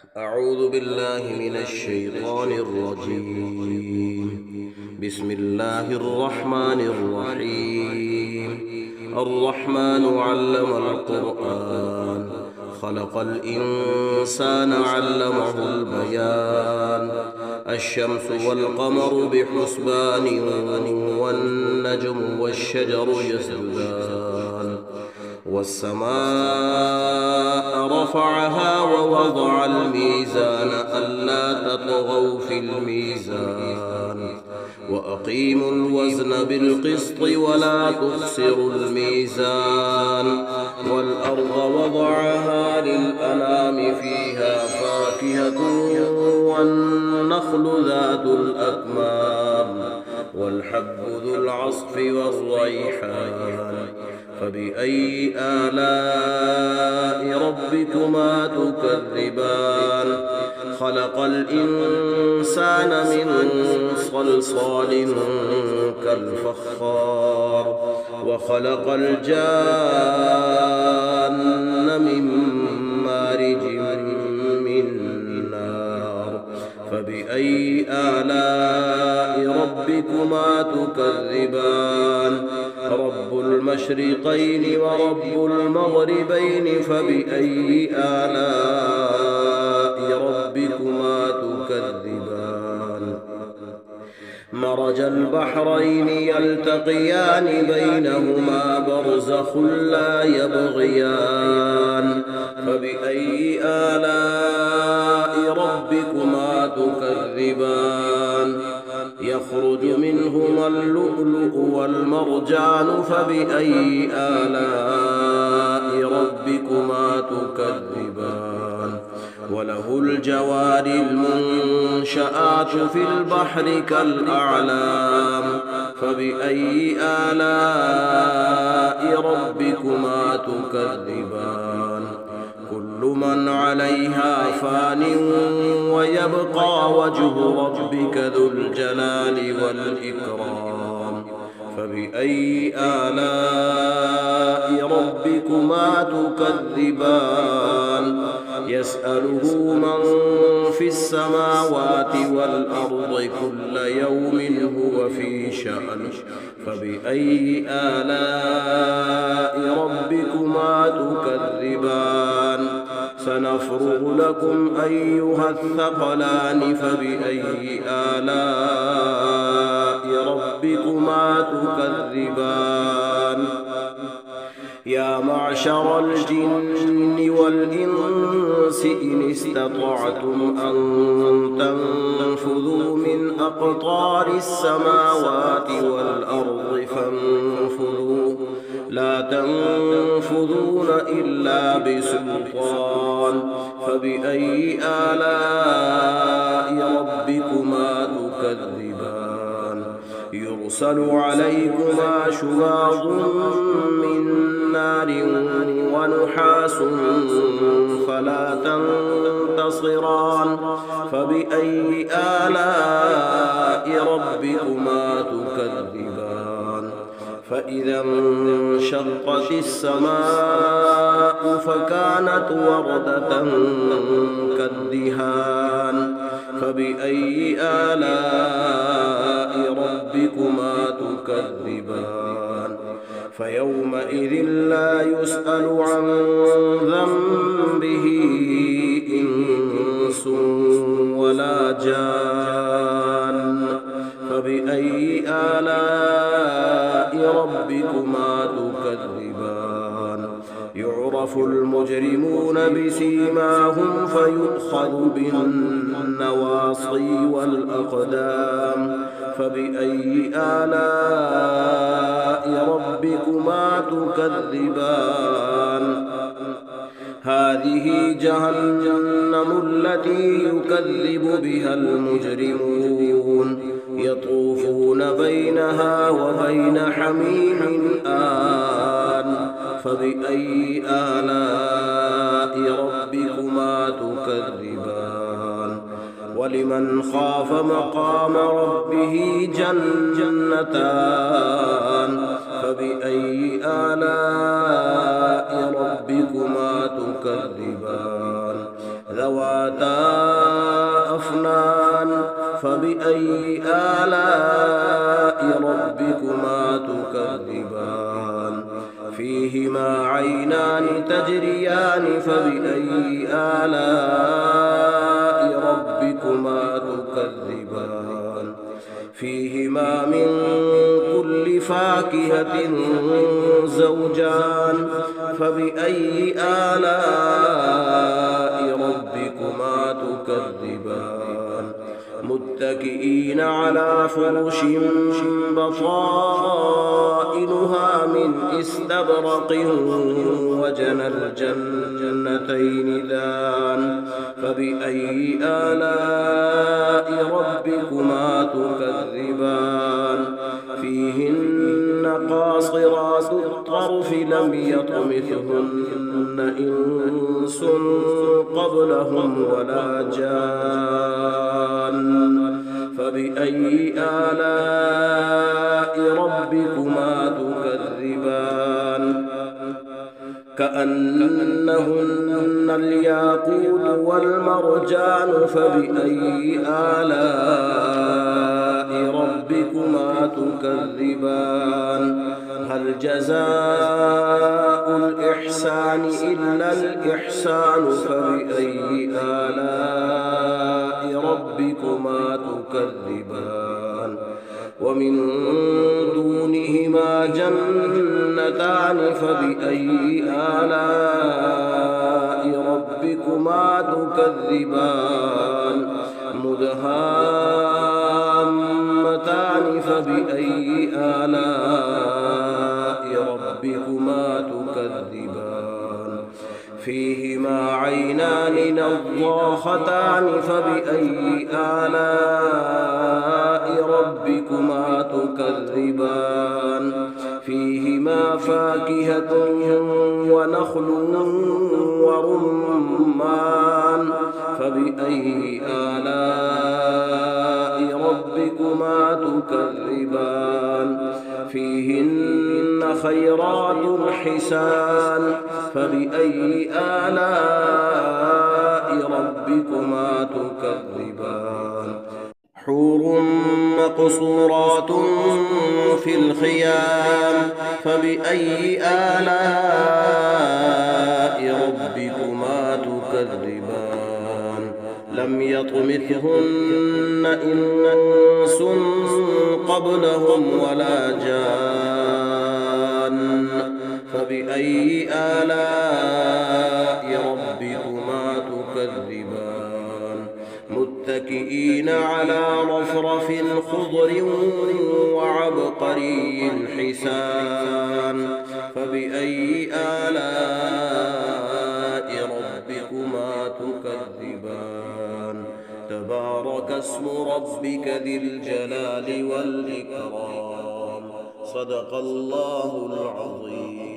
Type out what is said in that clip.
أعوذ بالله من الشيطان الرجيم. بسم الله الرحمن الرحيم. الرحمن علم القرآن، خلق الإنسان علمه البيان. الشمس والقمر بحسبان، والنجم والشجر يسجدان. والسماء رفعها ووضع الميزان ألا تطغوا في الميزان، وأقيموا الوزن بالقسط ولا تخسروا الميزان. والأرض وضعها للأنام فيها فاكهة والنخل ذات الأكمام والحب ذو العصف والريحان. فبأي آلاء ربكما تكذبان؟ خلق الإنسان من صلصال كالفخار، وخلق الجان من مارج من نار. فبأي آلاء ربكما تكذبان؟ رب المشرقين ورب المغربين. فبأي آلاء ربكما تكذبان؟ مرج البحرين يلتقيان بينهما برزخ لا يبغيان. فبأي آلاء ربكما تكذبان؟ يخرج منهما اللؤلؤ والمرجان. فبأي آلاء ربكما تكذبان؟ وله الجوار المنشآت في البحر كالأعلام. فبأي آلاء ربكما تكذبان؟ كل من عليها فان ويبقى وجه ربك ذو الجلال والإكرام. فبأي آلاء ربكما تكذبان؟ يسأله من في السماوات والأرض كل يوم هو في شأن. فبأي آلاء ربكما تكذبان؟ سنفرغ لكم أيها الثقلان. فبأي آلاء ربكما تكذبان؟ يا معشر الجن والإنس إن استطعتم أن تنفذوا من أقطار السماوات والأرض فانفذوا، لا تنفذون إلا بسلطان. فبأي آلاء ربكما تكذبان؟ يرسل عليكما شواظ من نار ونحاس فلا تنتصران. فبأي آلاء ربكما تكذبان؟ فإذا انشقت السماء فكانت وردة كالدهان. فبأي آلاء ربكما تكذبان؟ فيومئذ لا يسأل عن ذنبه إنس ولا جان. فبأي آلاء ربكما تكذبان؟ يعرف المجرمون بسيماهم فيؤخذ بالنواصي والأقدام. فبأي آلاء ربكما تكذبان؟ هذه جهنم التي يكذب بها المجرمون، يطوفون بينها وبين حميم آن. فبأي آلاء ربكما تكذبان؟ ولمن خاف مقام ربه جنتان. فبأي آلاء ربكما تكذبان؟ ذواتا أفنان فبأي آلاء ربكما تكذبان فيهما عينان تجريان فبأي آلاء ربكما تكذبان فيهما من كل فاكهة زوجان فبأي آلاء ربكما تكذبان متكئين على فرش بطائنها من استبرق وجنى الجنتين دان فبأي آلاء ربكما تكذبان فيهن قاصرات الطرف لم يطمثهن إنس قبلهم ولا جان فبأي آلاء ربكما تكذبان كأنهن الياقوت والمرجان فبأي آلاء ربكما تكذبان هل جزاء الإحسان إلا الإحسان فبأي آلاء ربكما تكذبان ومن دونهما جنتان فبأي آلاء ربكما تكذبان مدهامتان فبأي آلاء ربكما تكذبان فيهما عينان نضاختان فبأي آلاء ربكما تكذبان فيهما فاكهة ونخل ورمان فبأي آلاء ربكما تكذبان فيهن خيرات حسان فبأي آلاء ربكما تكذبان حور مقصورات في الخيام فبأي آلاء ربكما تكذبان لم يطمثهن إنس قبلهم ولا جان فبأي آلاء ربكما تكذبان متكئين على رفرف خضر وعبقري حسان فبأي آلاء ربكما تكذبان تبارك اسم ربك ذي الجلال والإكرام صدق الله العظيم.